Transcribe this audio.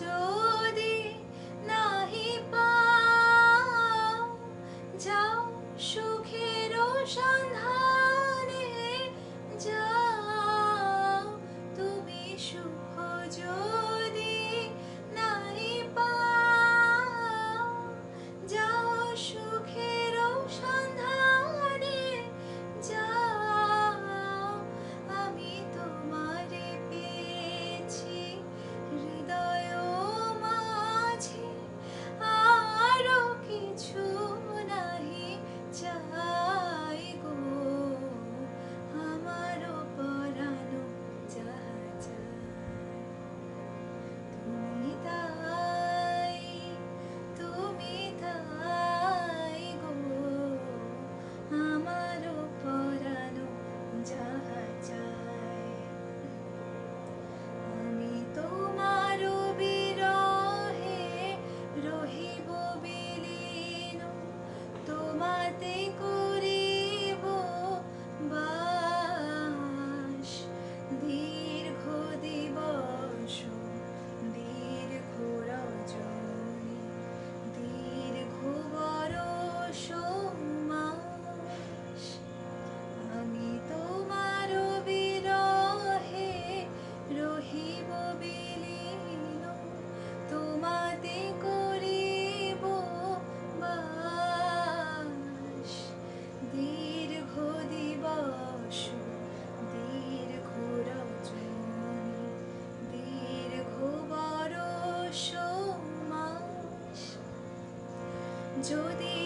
যদি নাহি পাও, যাও সুখের সন্ধানে, যাও তুমি সুখ যদি নাহি পাও, যাও সুখের সন্ধানে, যাও আমি তোমারে পেয়েছি হৃদয় মাঝে, আরো কিছু নাহি চাই গো, আমার পরানো যাহা চায়। তুমি তাই, তুমি তাই গো, আমার পরানো যাহা চায়। আমি তোমার বিরহে রহিব বিলীন, তোমাতে করিব বাস, দীর্ঘ দিবস দীর্ঘ রজনী, দীর্ঘ বরষ মাস। আমি তোমার বিরহে রহিব বিলীন, তোমাতে করিব বাস, দীর্ঘ দিবস দীর্ঘ রজনী, দীর্ঘ বরষ মাস। যদি